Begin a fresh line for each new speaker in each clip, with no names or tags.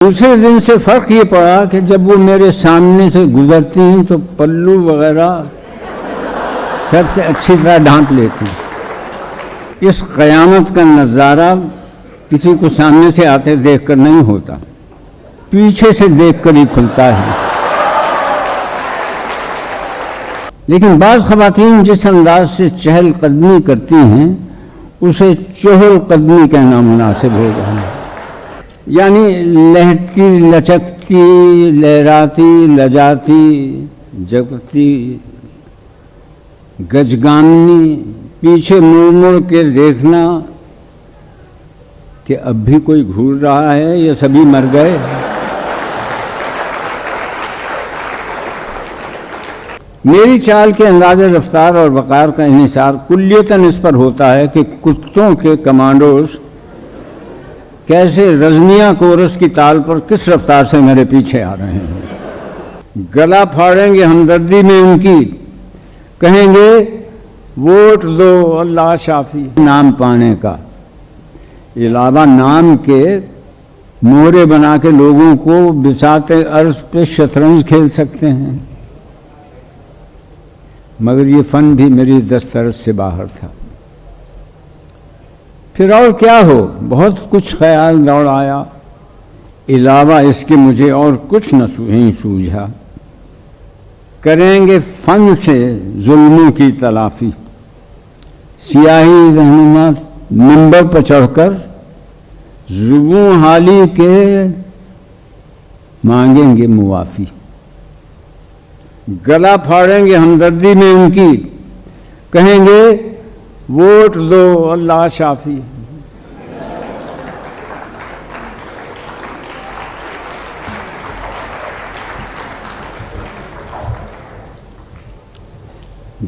دوسرے دن سے فرق یہ پڑا کہ جب وہ میرے سامنے سے گزرتی ہیں تو پلو وغیرہ سب سے اچھی طرح ڈھانپ لیتی ہیں۔ اس قیامت کا نظارہ کسی کو سامنے سے آتے دیکھ کر نہیں ہوتا، پیچھے سے دیکھ کر ہی کھلتا ہے۔ لیکن بعض خواتین جس انداز سے چہل قدمی کرتی ہیں اسے چہل قدمی کہنا مناسب ہوگا، یعنی لہتی لچکتی لہراتی لجاتی جگتی گجگامنی، پیچھے مڑ مڑ کے دیکھنا کہ اب بھی کوئی گھور رہا ہے یا سبھی مر گئے۔ میری چال کے انداز رفتار اور وقار کا انحصار کلیتاً اس پر ہوتا ہے کہ کتوں کے کمانڈوز کیسے رزمیہ کورس کی تال پر کس رفتار سے میرے پیچھے آ رہے ہیں۔ گلا پھاڑیں گے ہمدردی میں ان کی، کہیں گے ووٹ دو اللہ شافی۔ نام پانے کا علاوہ نام کے مورے بنا کے لوگوں کو بساط عرض پہ شطرنج کھیل سکتے ہیں، مگر یہ فن بھی میری دسترس سے باہر تھا۔ پھر اور کیا ہو، بہت کچھ خیال دوڑ آیا، علاوہ اس کے مجھے اور کچھ نہیں سوجھا۔ کریں گے فن سے ظلموں کی تلافی، سیاہی رہنما منبر پر چڑھ کر زبوں حالی کے مانگیں گے معافی۔ گلا پھاڑیں گے ہمدردی میں ان کی، کہیں گے ووٹ دو اللہ شافی۔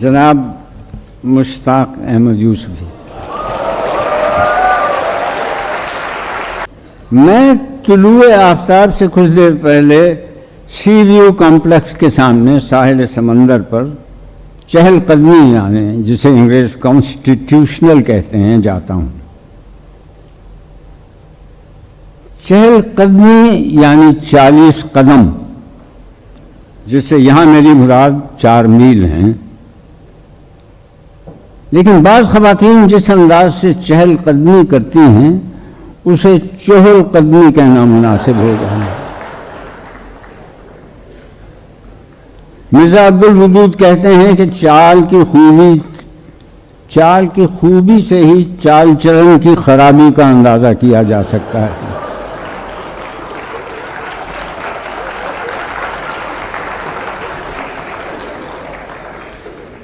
جناب مشتاق احمد یوسفی، میں طلوع آفتاب سے کچھ دیر پہلے سی ویو کمپلیکس کے سامنے ساحل سمندر پر چہل قدمی یعنی جسے انگریز کانسٹیٹیوشنل کہتے ہیں جاتا ہوں۔ چہل قدمی یعنی 40 قدم، جس سے یہاں میری مراد 4 میل ہیں۔ لیکن بعض خواتین جس انداز سے چہل قدمی کرتی ہیں اسے چہل قدمی کہنا مناسب ہوگا۔ مرزا عبد الودود کہتے ہیں کہ چال کی خوبی سے ہی چال چلن کی خرابی کا اندازہ کیا جا سکتا ہے۔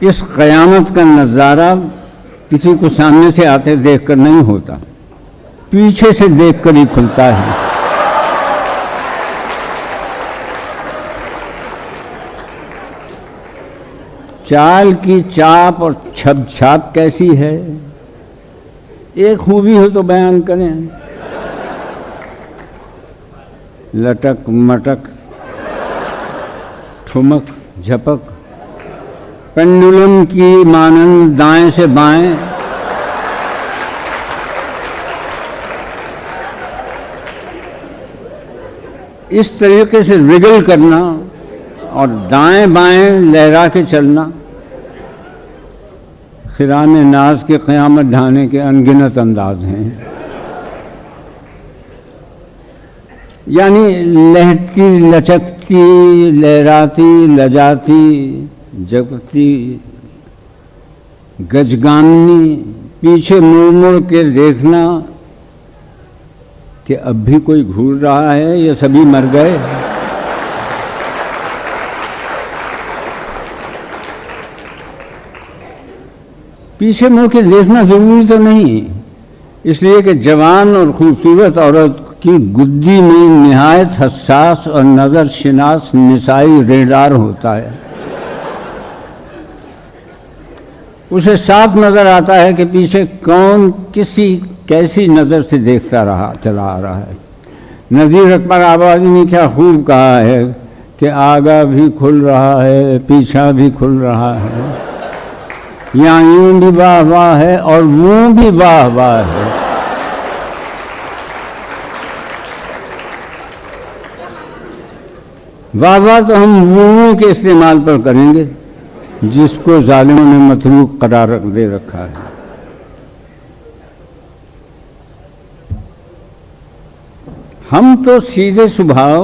اس قیامت کا نظارہ کسی کو سامنے سے آتے دیکھ کر نہیں ہوتا، پیچھے سے دیکھ کر ہی کھلتا ہے۔ چال کی چاپ اور چھاپ کیسی ہے، ایک خوبی ہو تو بیان کریں۔ لٹک مٹک ٹھمک جھپک پینڈولم کی مانند دائیں سے بائیں، اس طریقے سے رگل کرنا اور دائیں بائیں لہرا کے چلنا خرام ناز کے قیامت ڈھانے کے انگنت انداز ہیں۔ یعنی لہتی لچکتی لہراتی لجاتی جگتی گجگامنی، پیچھے مڑ مڑ کے دیکھنا کہ اب بھی کوئی گھور رہا ہے یا سبھی مر گئے۔ پیچھے مڑ کے دیکھنا ضروری تو نہیں، اس لیے کہ جوان اور خوبصورت عورت کی گدی میں نہایت حساس اور نظر شناس نسائی ریڈار ہوتا ہے۔ اسے صاف نظر آتا ہے کہ پیچھے کون کیسی نظر سے چلا آ رہا ہے۔ نذیر اکبر آبادی نے کیا خوب کہا ہے کہ آگا بھی کھل رہا ہے پیچھا بھی کھل رہا ہے، یہاں یوں بھی واہ واہ ہے اور وہ بھی واہ واہ ہے۔ واہ واہ تو ہم لوگوں کے استعمال پر کریں گے جس کو ظالموں نے متروک قرار دے رکھا ہے. ہم تو سیدھے صبح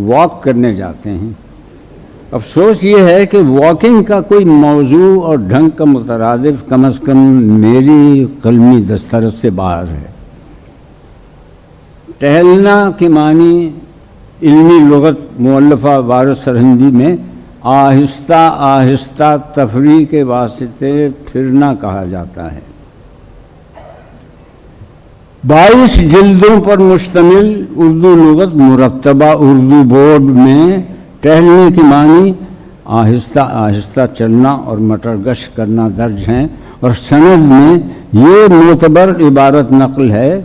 واک کرنے جاتے ہیں. افسوس یہ ہے کہ واکنگ کا کوئی موضوع اور ڈھنگ کا مترادف کم از کم میری قلمی دسترس سے باہر ہے. ٹہلنا کے معنی علمی لغت مؤلفہ وارث سرہندی میں آہستہ آہستہ تفریح کے واسطے پھرنا کہا جاتا ہے. 22 جلدوں پر مشتمل اردو لغت مرتبہ اردو بورڈ میں ٹہلنے کی معنی آہستہ آہستہ چلنا اور مٹر گشت کرنا درج ہیں، اور سند میں یہ معتبر عبارت نقل ہے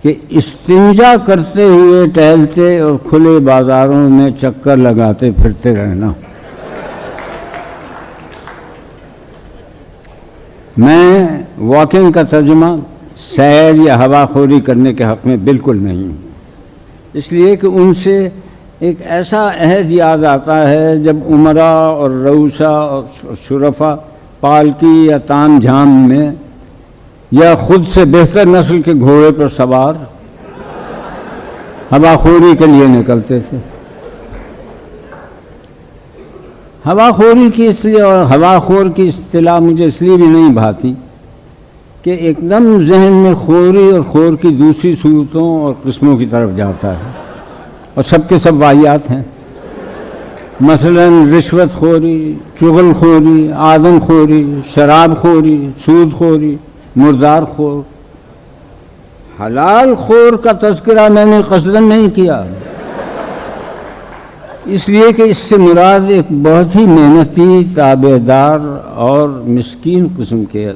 کہ استنجا کرتے ہوئے ٹہلتے اور کھلے بازاروں میں چکر لگاتے پھرتے رہنا. میں واکنگ کا ترجمہ سیر یا ہوا خوری کرنے کے حق میں بالکل نہیں ہوں، اس لیے کہ ان سے ایک ایسا عہد یاد آتا ہے جب عمرا اور روسا اور شرفا پالکی یا تام جھام میں یا خود سے بہتر نسل کے گھوڑے پر سوار ہوا خوری کے لیے نکلتے تھے. ہوا خوری کی اس لیے اور ہوا خور کی اصطلاح مجھے اس لیے بھی نہیں بھاتی کہ ایک دم ذہن میں خوری اور خور کی دوسری صورتوں اور قسموں کی طرف جاتا ہے، اور سب کے سب واحیات ہیں. مثلا رشوت خوری، چغل خوری، آدم خوری، شراب خوری، سود خوری، مردار خور. حلال خور کا تذکرہ میں نے قصداً نہیں کیا، اس لیے کہ اس سے مراد ایک بہت ہی محنتی، تابع دار اور مسکین قسم کے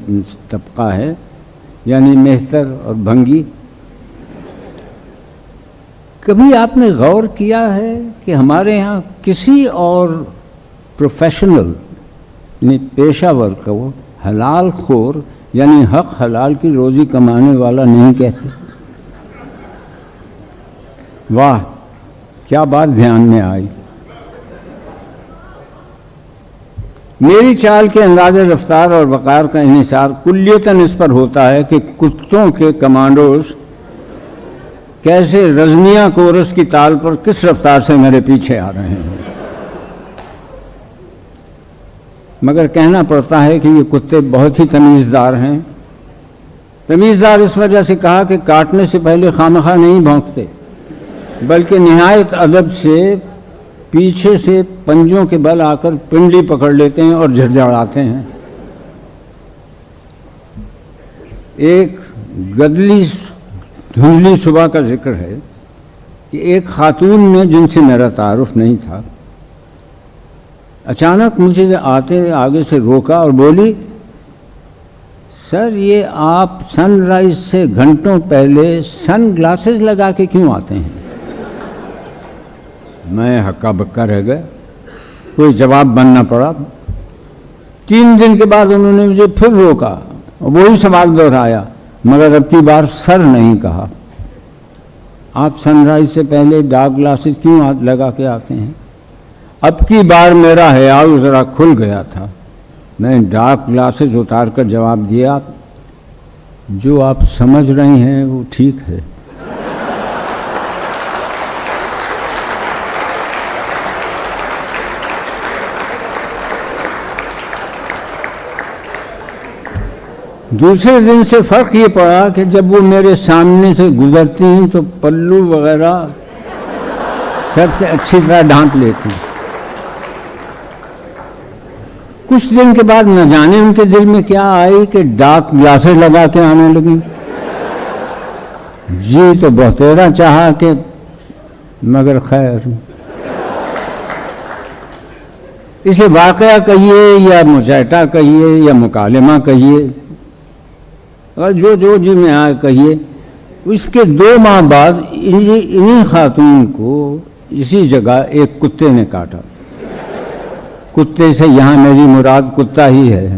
طبقہ ہے، یعنی مہتر اور بھنگی. کبھی آپ نے غور کیا ہے کہ ہمارے ہاں کسی اور پروفیشنل یعنی پیشہ ور کو حلال خور یعنی حق حلال کی روزی کمانے والا نہیں کہتے؟ واہ، کیا بات دھیان میں آئی. میری چال کے انداز رفتار اور وقار کا انحصار کلیتاً اس پر ہوتا ہے کہ کتوں کے کمانڈوز کیسے رزمیہ کورس کی تال پر کس رفتار سے میرے پیچھے آ رہے ہیں. مگر کہنا پڑتا ہے کہ یہ کتے بہت ہی تمیزدار ہیں. تمیزدار اس وجہ سے کہا کہ کاٹنے سے پہلے خامخواہ نہیں بھونکتے، بلکہ نہایت ادب سے پیچھے سے پنجوں کے بل آ کر پنڈلی پکڑ لیتے ہیں اور جھڑجھڑاتے ہیں. ایک گدلی دھندلی صبح کا ذکر ہے کہ ایک خاتون میں جن سے میرا تعارف نہیں تھا اچانک مجھے آتے آگے سے روکا اور بولی، سر یہ آپ سن رائز سے گھنٹوں پہلے سن گلاسز لگا کے کیوں آتے ہیں؟ میں ہکا بکا رہ گیا، کوئی جواب بننا پڑا. 3 دن کے بعد انہوں نے مجھے پھر روکا اور وہی سوال دہرایا، مگر اب کی بار سر نہیں کہا. آپ سن رائز سے پہلے ڈارک گلاسز کیوں لگا کے آتے ہیں؟ اب کی بار میرا حیاء ذرا کھل گیا تھا. میں ڈارک گلاسز اتار کر جواب دیا، جو آپ سمجھ رہے ہیں وہ ٹھیک ہے. دوسرے دن سے فرق یہ پڑا کہ جب وہ میرے سامنے سے گزرتی ہیں تو پلو وغیرہ سب سے اچھی طرح ڈھانپ لیتی. کچھ دن کے بعد نہ جانے ان کے دل میں کیا آئی کہ ڈارک گلاسز لگا کے آنے لگی. جی تو بہتیرا چاہا کہ مگر خیر. اسے واقعہ کہیے یا مجاہدہ کہیے یا مکالمہ کہیے، جو جی میں آئے کہیے. اس کے 2 ماہ بعد انہی خاتون کو اسی جگہ ایک کتے نے کاٹا. کتے سے یہاں میری مراد کتا ہی ہے.